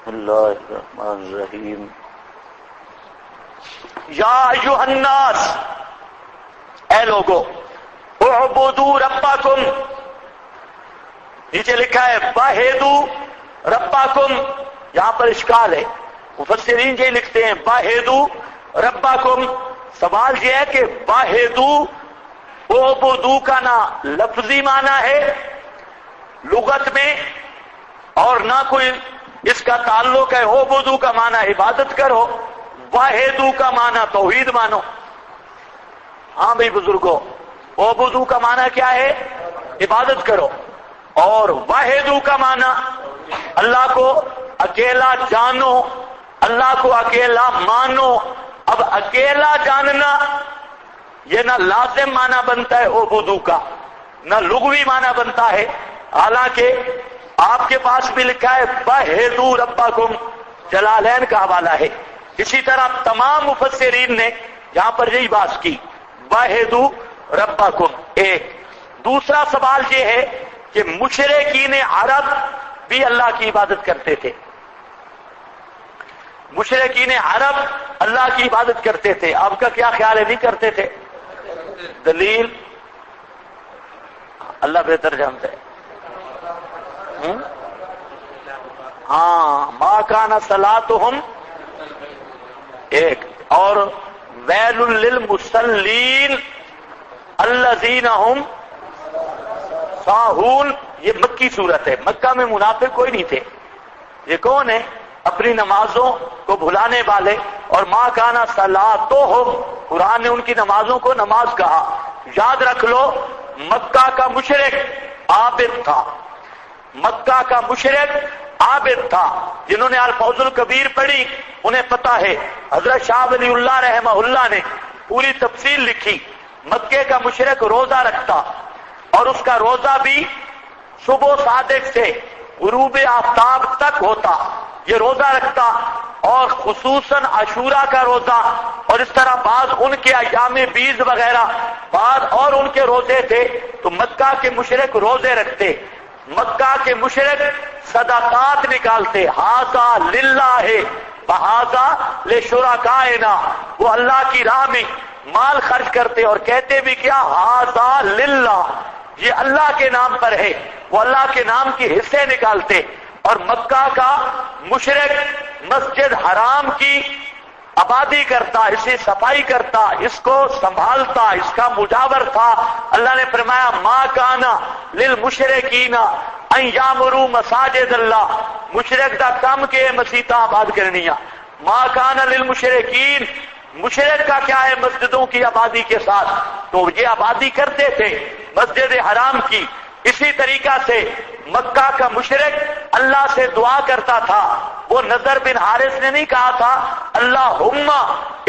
اللہ الرحمن الرحیم یا ایھا الناس، اے لوگو، اعبدوا ربکم، نیچے لکھا ہے واحدوا ربکم، یہاں پر اشکال ہے، مفسرین یہ لکھتے ہیں واحدوا ربکم، سوال یہ ہے کہ واحدوا اعبدوا کا نہ لفظی معنی ہے لغت میں اور نہ کوئی اس کا تعلق ہے اعبدوا کا معنی عبادت کرو، واحدوا کا معنی توحید مانو۔ ہاں بھائی بزرگوں، اعبدوا کا معنی کیا ہے؟ عبادت کرو، اور واحدوا کا معنی اللہ کو اکیلا جانو، اللہ کو اکیلا مانو۔ اب اکیلا جاننا یہ نہ لازم معنی بنتا ہے اعبدوا کا، نہ لغوی معنی بنتا ہے، حالانکہ آپ کے پاس بھی لکھا ہے واحدوا ربکم، جلالین کا حوالہ ہے۔ اسی طرح تمام مفسرین نے یہاں پر یہی بات کی، واحدوا ربکم ایک۔ دوسرا سوال یہ ہے کہ مشرکین عرب بھی اللہ کی عبادت کرتے تھے، مشرکین عرب اللہ کی عبادت کرتے تھے، آپ کا کیا خیال ہے؟ نہیں کرتے تھے؟ دلیل اللہ بہتر جانتے ہیں۔ ہاں، ما کان صلاتہم ایک، اور ویل للمصلین الذین هم ساہون، یہ مکی صورت ہے، مکہ میں منافق کوئی نہیں تھے، یہ کون ہے؟ اپنی نمازوں کو بھلانے والے۔ اور ما کان صلاتہم، قرآن نے ان کی نمازوں کو نماز کہا۔ یاد رکھ لو، مکہ کا مشرک عابد تھا، مکہ کا مشرک عابد تھا۔ جنہوں نے الفوز الکبیر پڑھی انہیں پتا ہے، حضرت شاہ ولی اللہ رحمہ اللہ نے پوری تفصیل لکھی۔ مکے کا مشرک روزہ رکھتا، اور اس کا روزہ بھی صبح صادق سے غروب آفتاب تک ہوتا، یہ روزہ رکھتا، اور خصوصاً عاشورہ کا روزہ، اور اس طرح بعض ان کے ایام بیز وغیرہ بعض اور ان کے روزے تھے۔ تو مکہ کے مشرک روزے رکھتے، مکہ کے مشرک صدقات نکالتے، ھذا للہ وھذا لشرکائنا، وہ اللہ کی راہ میں مال خرچ کرتے اور کہتے بھی کیا؟ ھذا للہ، یہ اللہ کے نام پر ہے، وہ اللہ کے نام کے حصے نکالتے۔ اور مکہ کا مشرک مسجد حرام کی آبادی کرتا، اسے صفائی کرتا، اس کو سنبھالتا، اس کا مجاور تھا۔ اللہ نے فرمایا ما کان للمشرکین ان یعمروا مساجد اللہ، مشرک دا کم کے مسیتاں آباد کرنیاں۔ ما کان للمشرکین، مشرک کا کیا ہے مسجدوں کی آبادی کے ساتھ؟ تو یہ آبادی کرتے تھے مسجد حرام کی۔ اسی طریقہ سے مکہ کا مشرک اللہ سے دعا کرتا تھا، وہ نضر بن حارث نے نہیں کہا تھا اللہم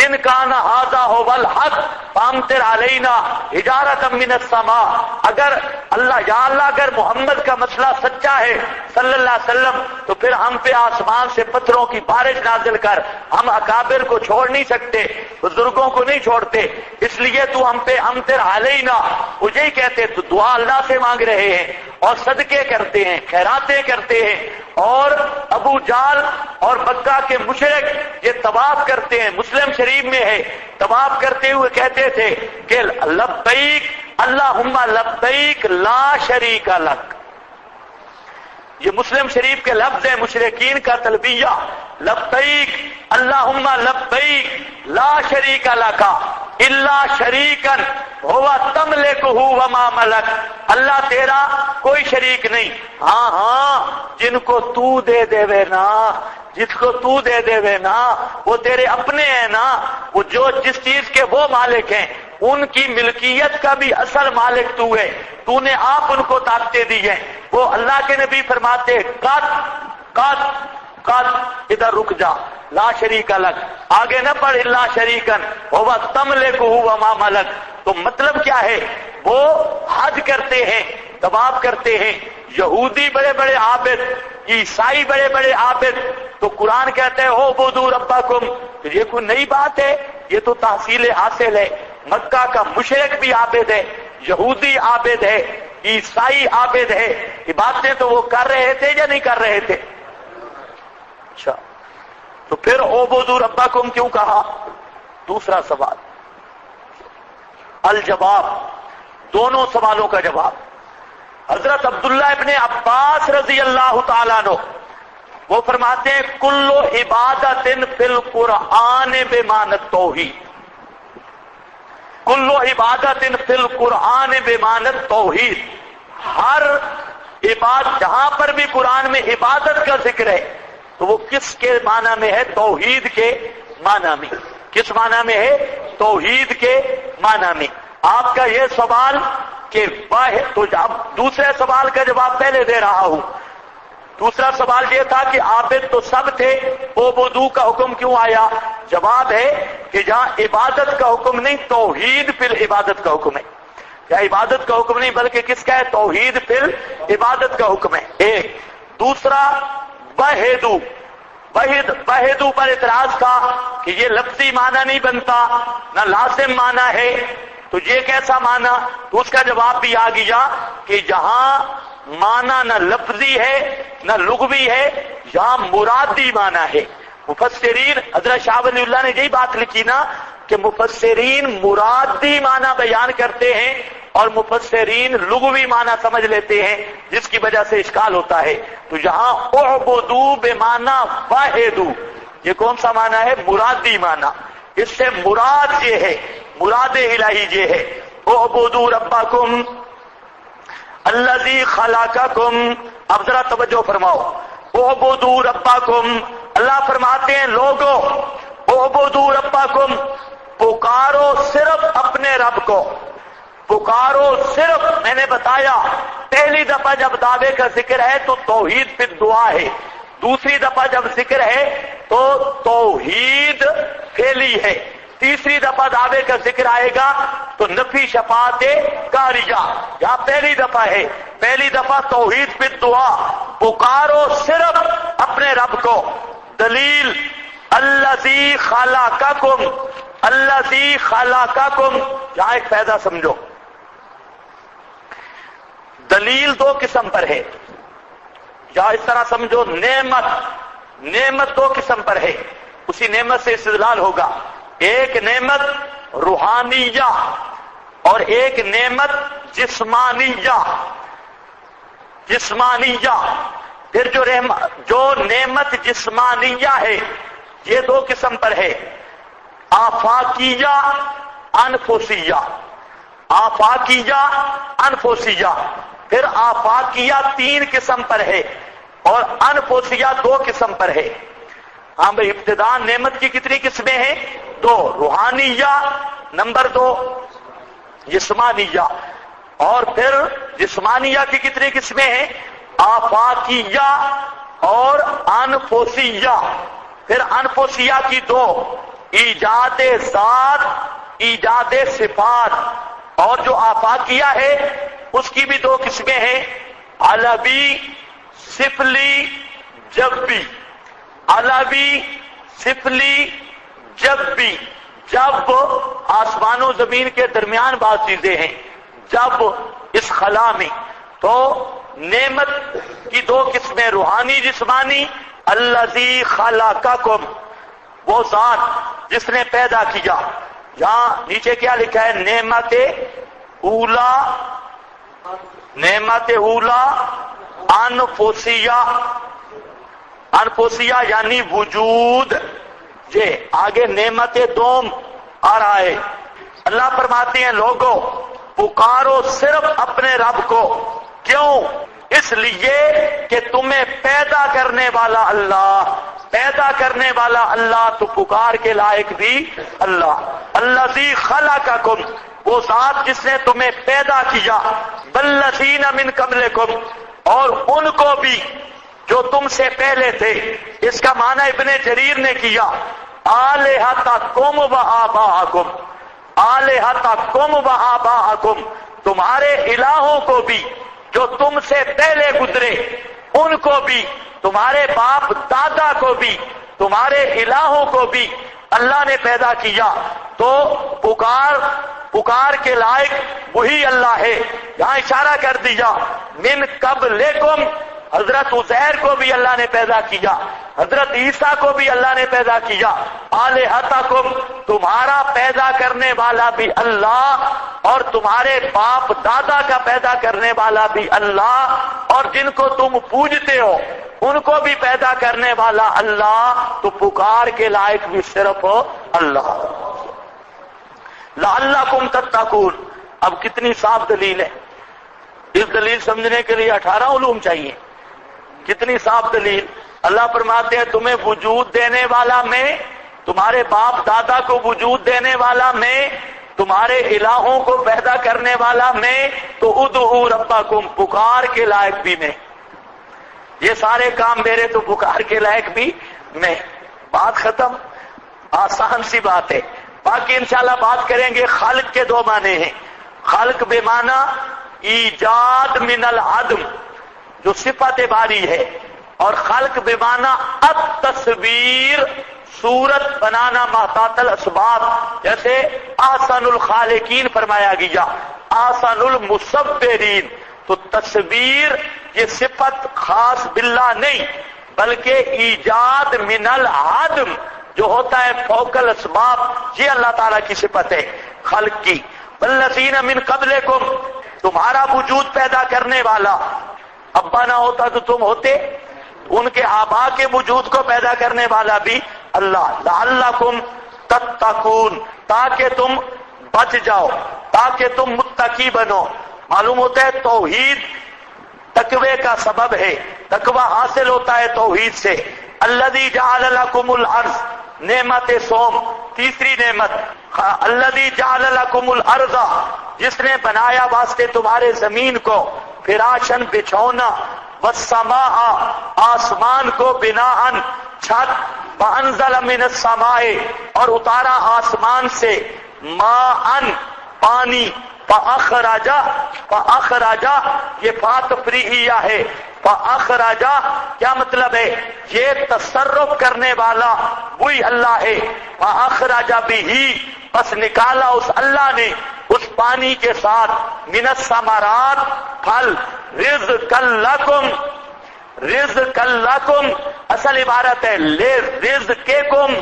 ان کان ھذا ھو الحق فامطر علینا حجارۃ من السماء، اگر اللہ یا اللہ اگر محمد کا مسئلہ سچا ہے صلی اللہ علیہ وسلم، تو پھر ہم پہ آسمان سے پتھروں کی بارش نازل کر، ہم اکابر کو چھوڑ نہیں سکتے، بزرگوں کو نہیں چھوڑتے، اس لیے تو ہم پہ امطر علینا، وہ یہی کہتے، تو دعا اللہ سے مانگ رہے ہیں اور صدقے کرتے ہیں، خیراتیں کرتے ہیں۔ اور ابو جال اور مکہ کے مشرک یہ طواف کرتے ہیں، مسلم شریف میں ہے، طواف کرتے ہوئے کہتے تھے کہ لبیک اللہم لبیک لا شریک لک، یہ مسلم شریف کے لفظ ہیں مشرکین کا تلبیہ، لبیک اللہم لبیک لا شریک لک الا شریکا ہوا تملکہ وما ملک، اللہ تیرا کوئی شریک نہیں، ہاں ہاں جن کو تو دے دے وے نا، جس کو تو دے دے وے نا وہ تیرے اپنے ہیں نا، وہ جو جس چیز کے وہ مالک ہیں ان کی ملکیت کا بھی اصل مالک تو ہے، تو نے آپ ان کو طاقتیں دی ہیں۔ وہ اللہ کے نبی فرماتے قد قد قد، ادھر رک جا، لا شریک لک، آگے نہ پڑھ الا شریکن ہوا تملکہ وما ملک۔ تو مطلب کیا ہے؟ وہ حج کرتے ہیں، طواف کرتے ہیں، یہودی بڑے بڑے عابد، عیسائی بڑے بڑے عابد، تو قرآن کہتے ہیں اعبدوا ربکم، تو یہ کوئی نئی بات ہے، یہ تو تحصیل حاصل ہے۔ مکہ کا مشرک بھی عابد ہے، یہودی عابد ہے، عیسائی عابد ہے، عبادتیں تو وہ کر رہے تھے یا نہیں کر رہے تھے؟ اچھا تو پھر اعبدوا ربکم کیوں کہا؟ دوسرا سوال الجواب، دونوں سوالوں کا جواب حضرت عبداللہ ابن عباس رضی اللہ تعالیٰ عنہ وہ فرماتے ہیں کل عبادت فی القرآن بمعنی التوحید، کل عبادت فی القرآن بمعنی التوحید، ہر عبادت جہاں پر بھی قرآن میں عبادت کا ذکر ہے تو وہ کس کے معنی میں ہے؟ توحید کے معنی میں۔ کس معنی میں ہے؟ توحید کے معنی میں۔ آپ کا یہ سوال کہ تو اب دوسرے سوال کا جواب پہلے دے رہا ہوں۔ دوسرا سوال یہ تھا کہ عابد تو سب تھے، اعبدوا کا حکم کیوں آیا؟ جواب ہے کہ جہاں عبادت کا حکم نہیں، توحید فی العبادت کا حکم ہے۔ یا عبادت کا حکم نہیں بلکہ کس کا ہے؟ توحید فی العبادت کا حکم ہے۔ ایک دوسرا وحدوا، وحدوا پر اعتراض تھا کہ یہ لفظی معنی نہیں بنتا، نہ لازم معنی ہے، تو یہ کیسا معنی؟ تو اس کا جواب بھی آ گیا کہ جہاں معنی نہ لفظی ہے نہ لغوی ہے، یہاں مرادی معنی ہے۔ مفسرین حضرت شاہ ولی اللہ نے یہی بات لکھی نا کہ مفسرین مرادی معنی بیان کرتے ہیں اور مفسرین لغوی معنی سمجھ لیتے ہیں، جس کی وجہ سے اشکال ہوتا ہے۔ تو یہاں اعبدوا بمعنی واحدوا، یہ کون سا معنی ہے؟ مرادی معنی۔ اس سے مراد یہ ہے، مراد الہی یہ ہے اعبدوا ربکم الذی خلقکم۔ اب ذرا توجہ فرماؤ، اعبدوا ربکم، اللہ فرماتے ہیں لوگوں اعبدوا ربکم، پکارو صرف اپنے رب کو، پکارو صرف۔ میں نے بتایا پہلی دفعہ جب دعوے کا ذکر ہے تو توحید پھر دعا ہے، دوسری دفعہ جب ذکر ہے تو توحید فعلی ہے، تیسری دفعہ دعوے کا ذکر آئے گا تو نفی شفاعت کاریہ۔ یہاں پہلی دفعہ ہے، پہلی دفعہ توحید پہ دعا، پکارو صرف اپنے رب کو۔ دلیل الذی خلقکم، الذی خلقکم، یہاں ایک فائدہ سمجھو، دلیل دو قسم پر ہے، یا اس طرح سمجھو نعمت، نعمت دو قسم پر ہے، اسی نعمت سے استدلال ہوگا۔ ایک نعمت روحانیہ اور ایک نعمت جسمانیہ، جسمانیہ۔ پھر جو نعمت جسمانیہ ہے یہ دو قسم پر ہے، آفاقیہ انفسیہ، آفاقیہ انفسیہ۔ پھر آفاقیہ تین قسم پر ہے اور انفسیہ دو قسم پر ہے۔ ہاں بھائی، ابتداء نعمت کی کتنی قسمیں ہیں؟ دو، روحانیہ نمبر دو جسمانیہ، اور پھر جسمانیہ کی کتنی قسمیں ہیں؟ آفاقیہ اور انفسیہ۔ پھر انفسیہ کی دو، ایجاد ذات، ایجاد صفات، اور جو آفاقیہ ہے اس کی بھی دو قسمیں ہیں، علوی سفلی جبی، علوی سفلی جبی۔ جب آسمان و زمین کے درمیان بعض چیزیں ہیں، جب اس خلا میں، تو نعمت کی دو قسمیں روحانی جسمانی۔ الذی خلقکم، وہ ذات جس نے پیدا کیا۔ یہاں نیچے کیا لکھا ہے؟ نعمت اولا، نعمت اولا انفسیہ، انفسیہ یعنی وجود۔ یہ آگے نعمت دوم آ رہا ہے۔ اللہ فرماتے ہیں لوگوں پکارو صرف اپنے رب کو، کیوں؟ اس لیے کہ تمہیں پیدا کرنے والا اللہ، پیدا کرنے والا اللہ، تو پکار کے لائق بھی اللہ۔ الذی خلقکم، وہ ذات جس نے تمہیں پیدا کیا، والذین من قبلکم، اور ان کو بھی جو تم سے پہلے تھے۔ اس کا معنی ابن جریر نے کیا آلہتکم و آباءکم، آلہتکم و آباءکم، تمہارے الہوں کو بھی جو تم سے پہلے گزرے، ان کو بھی، تمہارے باپ دادا کو بھی، تمہارے الہوں کو بھی اللہ نے پیدا کیا۔ تو پکار کے لائق وہی اللہ ہے۔ یہاں اشارہ کر دیا من قبلکم، حضرت عزیر کو بھی اللہ نے پیدا کیا، حضرت عیسیٰ کو بھی اللہ نے پیدا کیا، آلہتکم تمہارا پیدا کرنے والا بھی اللہ، اور تمہارے باپ دادا کا پیدا کرنے والا بھی اللہ، اور جن کو تم پوجتے ہو ان کو بھی پیدا کرنے والا اللہ، تو پکار کے لائق بھی صرف اللہ۔ لعلکم تتقون، اب کتنی صاف دلیل ہے، اس دلیل سمجھنے کے لیے 18 علوم چاہیے، کتنی صاف دلیل۔ اللہ فرماتے ہیں تمہیں وجود دینے والا میں، تمہارے باپ دادا کو وجود دینے والا میں، تمہارے الہوں کو پیدا کرنے والا میں، تو ادعوا ربکم پکار کے لائق بھی میں، یہ سارے کام میرے، تو پکار کے لائق بھی میں۔ بات ختم، آسان سی بات ہے۔ باقی انشاءاللہ بات کریں گے۔ خالق کے دو معنی ہیں، خالق بے معنی ایجاد من العدم جو صفت باری ہے، اور خلق بے معنی التصویر صورت بنانا محتاط الاسباب، جیسے احسن الخالقین فرمایا گیا، احسن المصورین، تو تصویر یہ صفت خاص باللہ نہیں بلکہ ایجاد من العدم جو ہوتا ہے فوق الاسباب، یہ اللہ تعالیٰ کی صفت ہے خلق کی۔ والذین من قبلکم تمہارا وجود پیدا کرنے والا، ابا نہ ہوتا تو تم ہوتے، ان کے آبا کے وجود کو پیدا کرنے والا بھی اللہ۔ لعلکم تتقون تاکہ تم بچ جاؤ، تاکہ تم متقی بنو۔ معلوم ہوتا ہے توحید تقوی کا سبب ہے، تقوی حاصل ہوتا ہے توحید سے۔ الذی جعل لکم الارض نعمت سوم، تیسری نعمت الذی جعل لکم الارض جس نے بنایا واسطے تمہارے زمین کو، فراشن بچھونا، والسماء آسمان کو بناءً چھت، وانزل من السماء اور اتارا آسمان سے، ماءً پانی، فاخرجا یہ فا تفریعیہ ہے، فاخرجا کیا مطلب ہے؟ یہ تصرف کرنے والا وہی اللہ ہے، فاخرجا بھی بس نکالا اس اللہ نے اس پانی کے ساتھ، من الثمرات پھل، رزقا لکم، رزقا لکم اصل عبارت ہے لے رزقکم،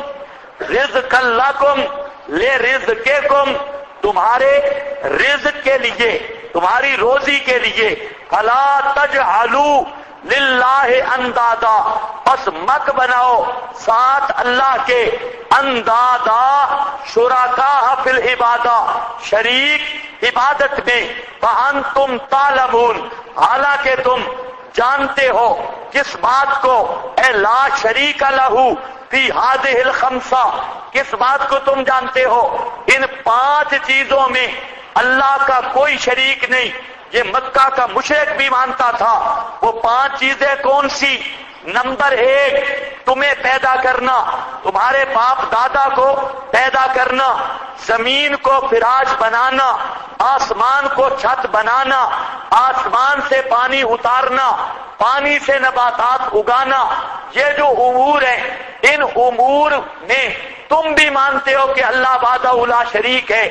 رزقا لکم لے رزقکم تمہارے رزق کے لیے، تمہاری روزی کے لیے۔ فلا تجعلوا للہ اندادا بس مت بناؤ ساتھ اللہ کے، اندادا شرکاء فی العبادہ شریک عبادت میں، وانتم تعلمون حالانکہ تم جانتے ہو کس بات کو، اے لا شریک لہ فی ہذہ الخمسہ کس بات کو تم جانتے ہو، ان 5 چیزوں میں اللہ کا کوئی شریک نہیں۔ یہ مکہ کا مشرک بھی مانتا تھا۔ وہ 5 چیزیں کون سی؟ نمبر 1 تمہیں پیدا کرنا، تمہارے باپ دادا کو پیدا کرنا، زمین کو فراش بنانا، آسمان کو چھت بنانا، آسمان سے پانی اتارنا، پانی سے نباتات اگانا، یہ جو امور ہیں ان امور میں تم بھی مانتے ہو کہ اللہ وحدہ لا شریک ہے،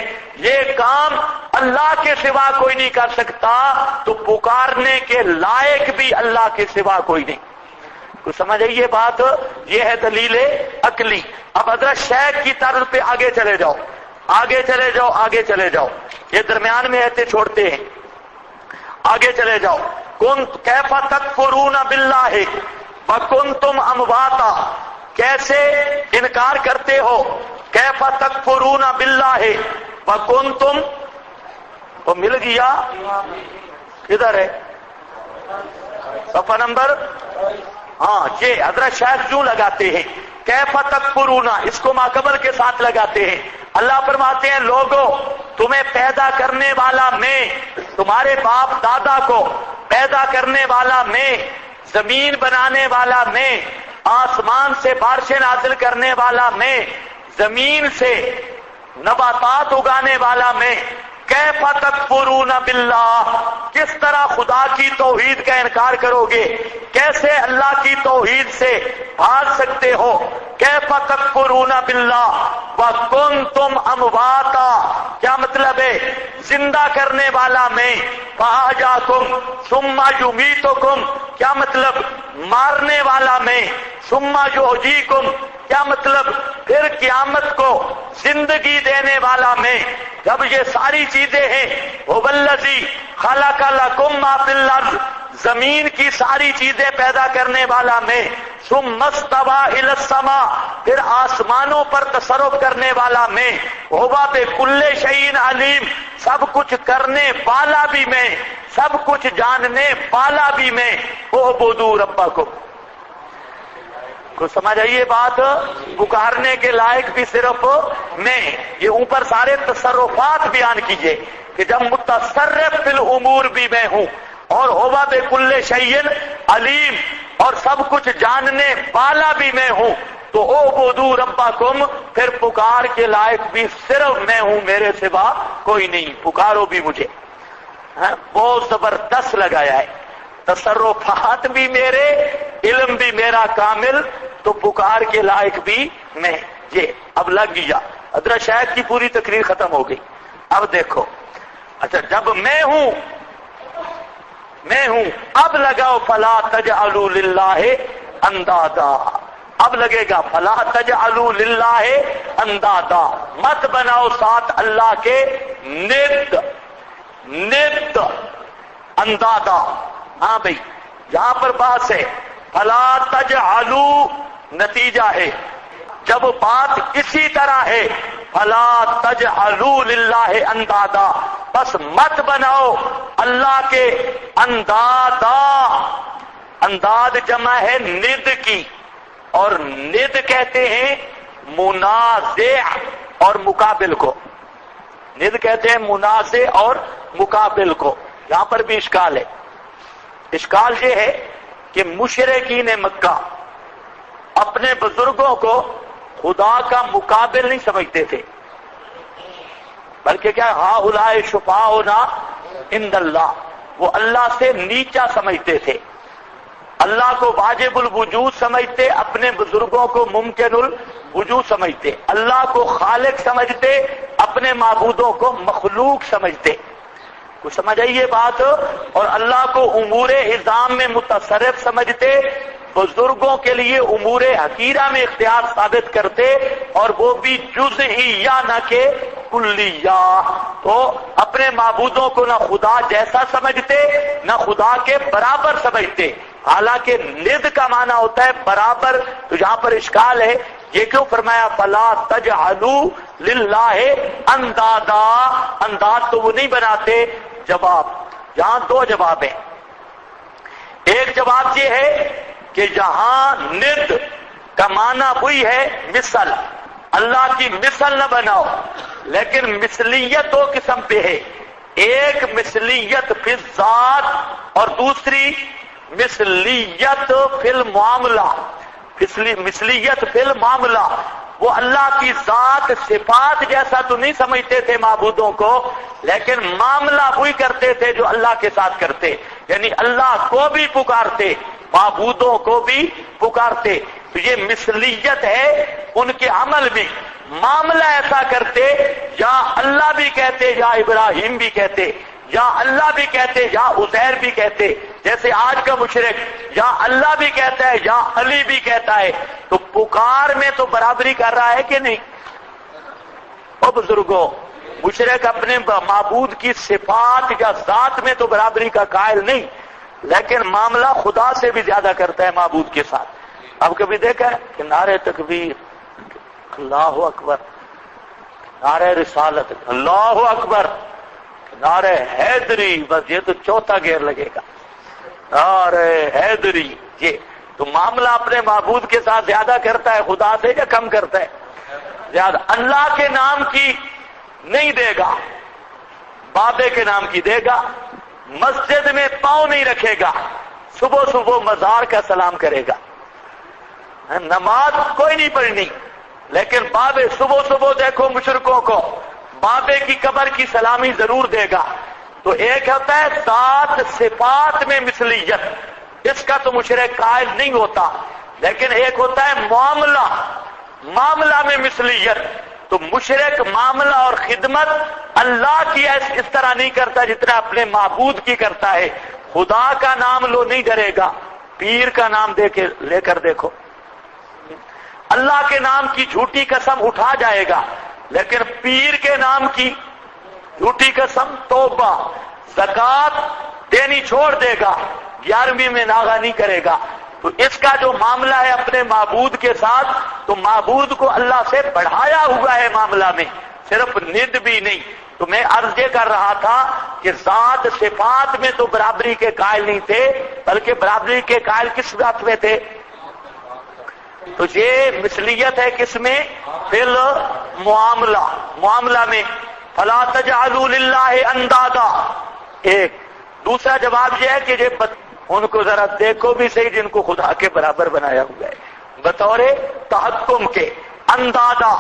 یہ کام اللہ کے سوا کوئی نہیں کر سکتا، تو پکارنے کے لائق بھی اللہ کے سوا کوئی نہیں۔ کچھ سمجھ آئی یہ بات؟ یہ ہے دلیل عقلی۔ اب حضرت شیخ کی طرز پہ آگے چلے جاؤ، آگے چلے جاؤ، آگے چلے جاؤ، یہ درمیان میں ایسے چھوڑتے ہیں، آگے چلے جاؤ۔ کیف تکفرون باللہ وکنتم امواتا کیسے انکار کرتے ہو، کیف تکفرون باللہ وکنتم، وہ مل گیا کدھر ہے؟ صفحہ نمبر، ہاں یہ حضرت شیخ کیوں لگاتے ہیں کیف تکفرون، اس کو ماقبل کے ساتھ لگاتے ہیں۔ اللہ فرماتے ہیں لوگوں تمہیں پیدا کرنے والا میں، تمہارے باپ دادا کو پیدا کرنے والا میں، زمین بنانے والا میں، آسمان سے بارشیں نازل کرنے والا میں، زمین سے نباتات اگانے والا میں، کیف تکفرون باللہ، کس طرح خدا کی توحید کا انکار کرو گے، کیسے اللہ کی توحید سے بھاگ سکتے ہو؟ کیف تکفرون باللہ وکنتم امواتا، کیا مطلب ہے؟ زندہ کرنے والا میں، فاحیاکم ثم یمیتکم، کیا مطلب؟ مارنے والا میں، ثم یحییکم، کیا مطلب؟ پھر قیامت کو زندگی دینے والا میں۔ جب یہ ساری چیزیں ہیں، هو الذی خلق لکم ما فی الارض، زمین کی ساری چیزیں پیدا کرنے والا میں، ثم استوی الی السماء، پھر آسمانوں پر تصرف کرنے والا میں، هو بکل شیء علیم، سب کچھ کرنے والا بھی میں، سب کچھ جاننے والا بھی میں، اعبدوا ربکم۔ کو سمجھ آئیے بات؟ پکارنے کے لائق بھی صرف میں۔ یہ اوپر سارے تصرفات بیان کیجئے کہ جب متصرف فی الامور بھی میں ہوں، اور ہوا بکل شیء علیم، اور سب کچھ جاننے والا بھی میں ہوں، تو اعبدوا ربکم، پھر پکار کے لائق بھی صرف میں ہوں، میرے سوا کوئی نہیں، پکارو بھی مجھے۔ بہت زبردست لگایا ہے، تصرفات بھی میرے، علم بھی میرا کامل، تو پکار کے لائق بھی میں۔ یہ اب لگ گیا، حضرت شاہد کی پوری تقریر ختم ہو گئی۔ اب دیکھو، اچھا جب میں ہوں اب لگاؤ فلا تجعلوا للہ اندادا، اب لگے گا فلا تجعلوا للہ اندادا، مت بناؤ ساتھ اللہ کے ند اندادا۔ ہاں بھئی یہاں پر بات ہے، فلا تجعلوا نتیجہ ہے، جب بات اسی طرح ہے، فلا تجعلوا للہ اندادا، بس مت بناؤ اللہ کے اندادا۔ انداد جمع ہے ند کی، اور ند کہتے ہیں منازع اور مقابل کو، ند کہتے ہیں منازع اور مقابل کو۔ یہاں پر بھی اشکال ہے، اشکال یہ ہے کہ مشرکین مکہ اپنے بزرگوں کو خدا کا مقابل نہیں سمجھتے تھے، بلکہ کیا ہؤلاء شفاعنا عند اللہ، وہ اللہ سے نیچا سمجھتے تھے، اللہ کو واجب الوجود سمجھتے، اپنے بزرگوں کو ممکن الوجود سمجھتے، اللہ کو خالق سمجھتے، اپنے معبودوں کو مخلوق سمجھتے۔ کچھ سمجھ آئیے بات؟ اور اللہ کو امور عظام میں متصرف سمجھتے، بزرگوں کے لیے امور حقیرہ میں اختیار ثابت کرتے، اور وہ بھی جزئیہ نہ کہ کلیہ۔ تو اپنے معبودوں کو نہ خدا جیسا سمجھتے، نہ خدا کے برابر سمجھتے، حالانکہ ند کا معنی ہوتا ہے برابر۔ تو یہاں پر اشکال ہے، یہ کیوں فرمایا فلا تجعلوا للہ اندادا؟ انداد تو وہ نہیں بناتے۔ جواب، یہاں دو جواب ہیں۔ ایک جواب یہ ہے کہ یہاں ند کا معنی وہی ہے مثل، اللہ کی مثل نہ بناؤ، لیکن مثلیت دو قسم پہ ہے، ایک مثلیت فی الذات اور دوسری مثلیت فی المعاملہ۔ مثلیت فی المعاملہ، وہ اللہ کی ذات صفات جیسا تو نہیں سمجھتے تھے معبودوں کو، لیکن معاملہ وہی کرتے تھے جو اللہ کے ساتھ کرتے، یعنی اللہ کو بھی پکارتے، معبودوں کو بھی پکارتے۔ تو یہ مثلیت ہے ان کے عمل میں، معاملہ ایسا کرتے، یا اللہ بھی کہتے یا ابراہیم بھی کہتے، یا اللہ بھی کہتے یا عزیر بھی کہتے، جیسے آج کا مشرک یا اللہ بھی کہتا ہے یا علی بھی کہتا ہے، تو پکار میں تو برابری کر رہا ہے کہ نہیں؟ او بزرگوں، مشرک اپنے معبود کی صفات یا ذات میں تو برابری کا قائل نہیں، لیکن معاملہ خدا سے بھی زیادہ کرتا ہے معبود کے ساتھ۔ اب کبھی دیکھا ہے کہ نعرہ تکبیر، اللہ اکبر، نعرہ رسالت، اللہ اکبر، نعرہ حیدری، بس یہ تو چوتھا گیئر لگے گا، نعرہ حیدری۔ یہ تو معاملہ اپنے معبود کے ساتھ زیادہ کرتا ہے خدا سے یا کم کرتا ہے؟ زیادہ۔ اللہ کے نام کی نہیں دے گا، بابے کے نام کی دے گا، مسجد میں پاؤں نہیں رکھے گا، صبح صبح مزار کا سلام کرے گا، نماز کوئی نہیں پڑھنی، لیکن بابے صبح صبح دیکھو مشرکوں کو بابے کی قبر کی سلامی ضرور دے گا. تو ایک ہوتا ہے ذات صفات میں مثلیت، اس کا تو مشرک قائل نہیں ہوتا، لیکن ایک ہوتا ہے معاملہ میں مثلیت. تو مشرک معاملہ اور خدمت اللہ کی اس طرح نہیں کرتا جتنا اپنے معبود کی کرتا ہے. خدا کا نام لو نہیں ڈرے گا، پیر کا نام لے کر دیکھو. اللہ کے نام کی جھوٹی قسم اٹھا جائے گا، لیکن پیر کے نام کی جھوٹی قسم توبہ. زکات دینی چھوڑ دے گا، 11ویں میں ناغہ نہیں کرے گا. تو اس کا جو معاملہ ہے اپنے معبود کے ساتھ، تو معبود کو اللہ سے بڑھایا ہوا ہے معاملہ میں، صرف ند بھی نہیں. تو میں عرض یہ کر رہا تھا کہ ذات صفات میں تو برابری کے قائل نہیں تھے، بلکہ برابری کے قائل کس بات میں تھے؟ تو یہ مثلیت ہے کس میں؟ فی معاملہ میں. فلا تجعلوا للہ اندادا. ایک دوسرا جواب یہ ہے کہ ان کو ذرا دیکھو بھی صحیح جن کو خدا کے برابر بنایا ہوا ہے بطور تحکم کے. اندادا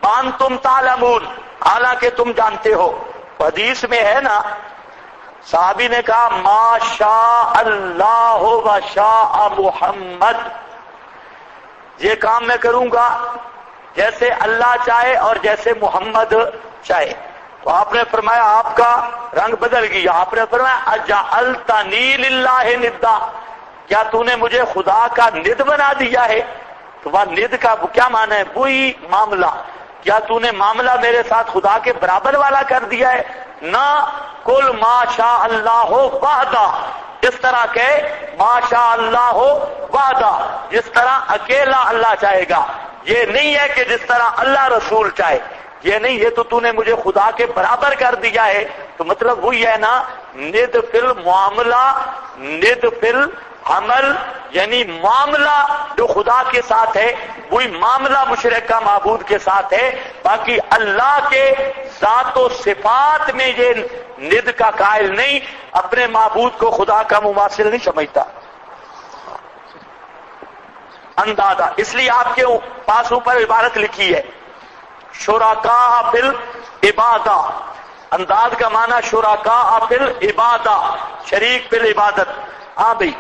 وانتم تعلمون، حالانکہ تم جانتے ہو. حدیث میں ہے نا، صحابی نے کہا ما شاء اللہ و شاء محمد، یہ کام میں کروں گا جیسے اللہ چاہے اور جیسے محمد چاہے. تو آپ نے فرمایا آپ کا رنگ بدل گیا. آپ نے فرمایا اجعلتنی للہ ندا، کیا تو نے مجھے خدا کا ند بنا دیا ہے؟ تو وہ ند کا کیا معنی ہے؟ وہی معاملہ. کیا تو نے معاملہ میرے ساتھ خدا کے برابر والا کر دیا ہے؟ نہ، کل ما شاء اللہ وحدہ، اس طرح کہ ما شاء اللہ وحدہ، جس طرح اکیلا اللہ چاہے گا. یہ نہیں ہے کہ جس طرح اللہ رسول چاہے، یہ نہیں. یہ تو نے مجھے خدا کے برابر کر دیا ہے. تو مطلب وہی ہے نا، ند فی المعاملہ ند فی العمل، یعنی معاملہ جو خدا کے ساتھ ہے وہی معاملہ مشرک کا معبود کے ساتھ ہے. باقی اللہ کے ذات و صفات میں یہ ند کا قائل نہیں، اپنے معبود کو خدا کا مماثل نہیں سمجھتا. اندازہ، اس لیے آپ کے پاس اوپر عبارت لکھی ہے شرکاء فی العبادہ. انداز کا معنی شرکاء فی العبادہ، شریک فی العبادت. ہاں بھئی